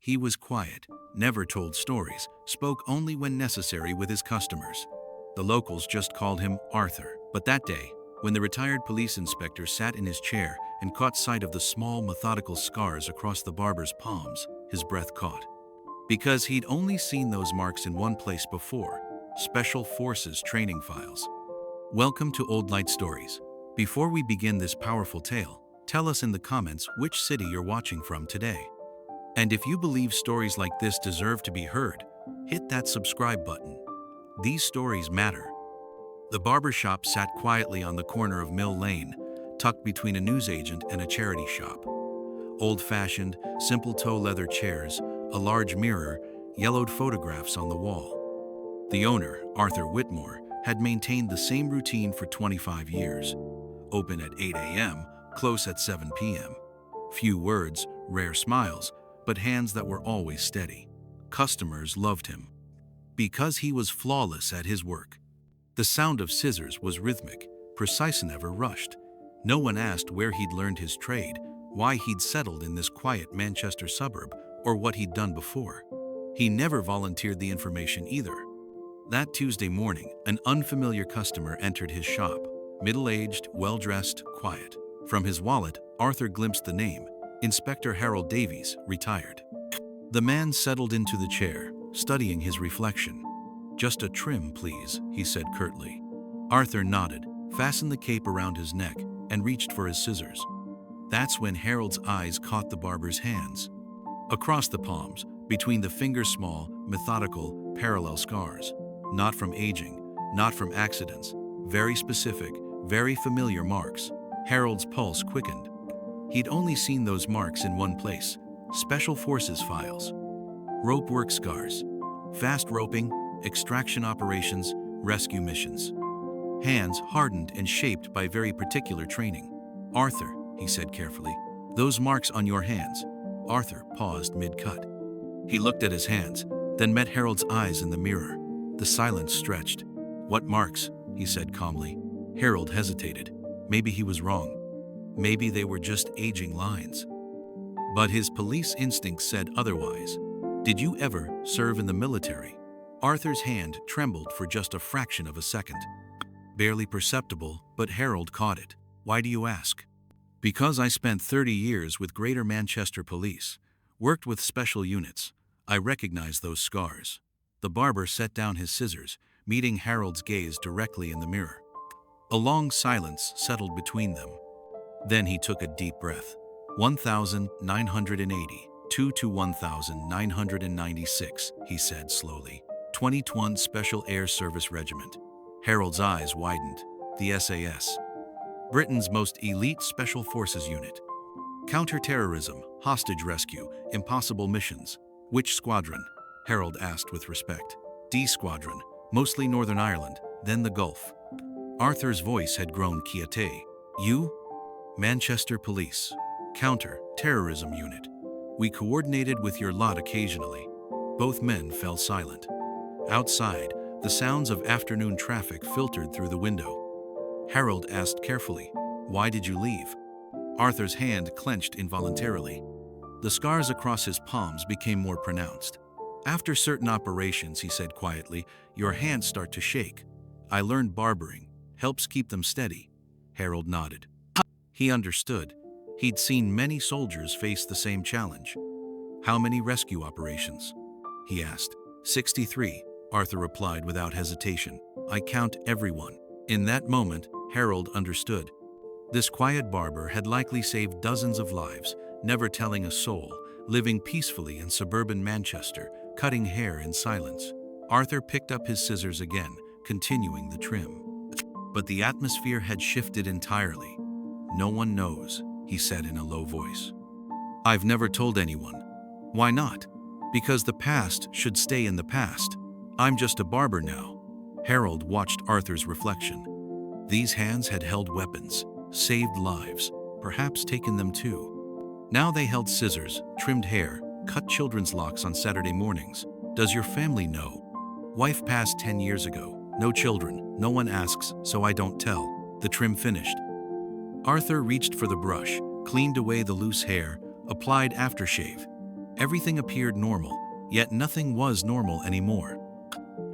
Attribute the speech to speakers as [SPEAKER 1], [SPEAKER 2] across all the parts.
[SPEAKER 1] He was quiet, never told stories, spoke only when necessary with his customers. The locals just called him Arthur. But that day, when the retired police inspector sat in his chair and caught sight of the small, methodical scars across the barber's palms, his breath caught. Because he'd only seen those marks in one place before: Special Forces training files. Welcome to Oldlight Stories. Before we begin this powerful tale, tell us in the comments which city you're watching from today. And if you believe stories like this deserve to be heard, hit that subscribe button. These stories matter. The barber shop sat quietly on the corner of Mill Lane, tucked between a newsagent and a charity shop. Old-fashioned, simple toe leather chairs, a large mirror, yellowed photographs on the wall. The owner, Arthur Whitmore, had maintained the same routine for 25 years. Open at 8 a.m., close at 7 p.m. Few words, rare smiles, but hands that were always steady. Customers loved him because he was flawless at his work. The sound of scissors was rhythmic, precise, and never rushed. No one asked where he'd learned his trade, why he'd settled in this quiet Manchester suburb, or what he'd done before. He never volunteered the information either. That Tuesday morning, an unfamiliar customer entered his shop. Middle-aged, well-dressed, quiet. From his wallet, Arthur glimpsed the name: Inspector Harold Davies, retired. The man settled into the chair, studying his reflection. "Just a trim, please," he said curtly. Arthur nodded, fastened the cape around his neck, and reached for his scissors. That's when Harold's eyes caught the barber's hands. Across the palms, between the fingers, small, methodical, parallel scars. Not from aging, not from accidents. Very specific, very familiar marks. Harold's pulse quickened. He'd only seen those marks in one place: Special Forces files. Rope work scars. Fast roping, extraction operations, rescue missions. Hands hardened and shaped by very particular training. "Arthur," he said carefully, "those marks on your hands." Arthur paused mid-cut. He looked at his hands, then met Harold's eyes in the mirror. The silence stretched. "What marks?" he said calmly. Harold hesitated. Maybe he was wrong. Maybe they were just aging lines. But his police instinct said otherwise. "Did you ever serve in the military?" Arthur's hand trembled for just a fraction of a second. Barely perceptible, but Harold caught it. "Why do you ask?" "Because I spent 30 years with Greater Manchester Police, worked with special units. I recognize those scars." The barber set down his scissors, meeting Harold's gaze directly in the mirror. A long silence settled between them. Then he took a deep breath. 1,980, 2 to 1,996, he said slowly. 2021 Special Air Service Regiment. Harold's eyes widened. The SAS. Britain's most elite Special Forces unit. Counter-terrorism, hostage rescue, impossible missions. "Which squadron?" Harold asked with respect. "D Squadron, mostly Northern Ireland, then the Gulf." Arthur's voice had grown quiete. "You?" "Manchester Police. Counter-terrorism unit. We coordinated with your lot occasionally." Both men fell silent. Outside, the sounds of afternoon traffic filtered through the window. Harold asked carefully, "Why did you leave?" Arthur's hand clenched involuntarily. The scars across his palms became more pronounced. "After certain operations," he said quietly, "your hands start to shake. I learned barbering. Helps keep them steady." Harold nodded. He understood. He'd seen many soldiers face the same challenge. "How many rescue operations?" he asked. 63, Arthur replied without hesitation. "I count everyone." In that moment, Harold understood. This quiet barber had likely saved dozens of lives, never telling a soul, living peacefully in suburban Manchester, cutting hair in silence. Arthur picked up his scissors again, continuing the trim. But the atmosphere had shifted entirely. "No one knows," he said in a low voice. "I've never told anyone." "Why not?" "Because the past should stay in the past. I'm just a barber now." Harold watched Arthur's reflection. These hands had held weapons, saved lives, perhaps taken them too. Now they held scissors, trimmed hair, cut children's locks on Saturday mornings. "Does your family know?" "Wife passed 10 years ago. No children. No one asks, so I don't tell." The trim finished. Arthur reached for the brush, cleaned away the loose hair, applied aftershave. Everything appeared normal, yet nothing was normal anymore.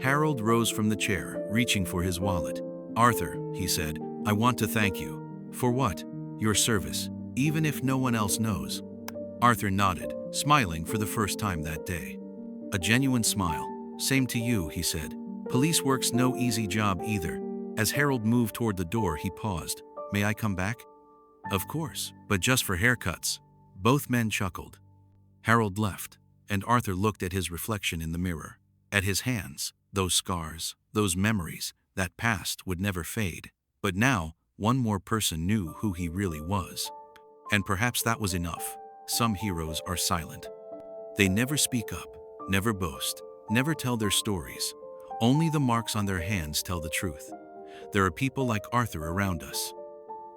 [SPEAKER 1] Harold rose from the chair, reaching for his wallet. "Arthur," he said, "I want to thank you." "For what?" "Your service, even if no one else knows." Arthur nodded, smiling for the first time that day. A genuine smile. "Same to you," he said. "Police work's no easy job either." As Harold moved toward the door, he paused. "May I come back?" "Of course, but just for haircuts." Both men chuckled. Harold left, and Arthur looked at his reflection in the mirror. At his hands, those scars, those memories, that past would never fade. But now, one more person knew who he really was. And perhaps that was enough. Some heroes are silent. They never speak up, never boast, never tell their stories. Only the marks on their hands tell the truth. There are people like Arthur around us.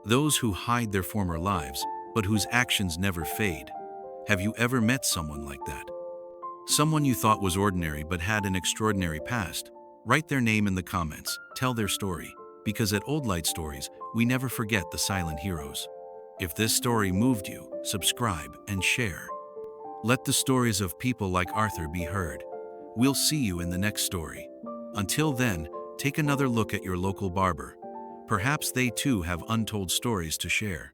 [SPEAKER 1] Those who hide their former lives, but whose actions never fade. Have you ever met someone like that? Someone you thought was ordinary but had an extraordinary past? Write their name in the comments, tell their story, because at Oldlight Stories, we never forget the silent heroes. If this story moved you, subscribe and share. Let the stories of people like Arthur be heard. We'll see you in the next story. Until then, take another look at your local barber. Perhaps they too have untold stories to share.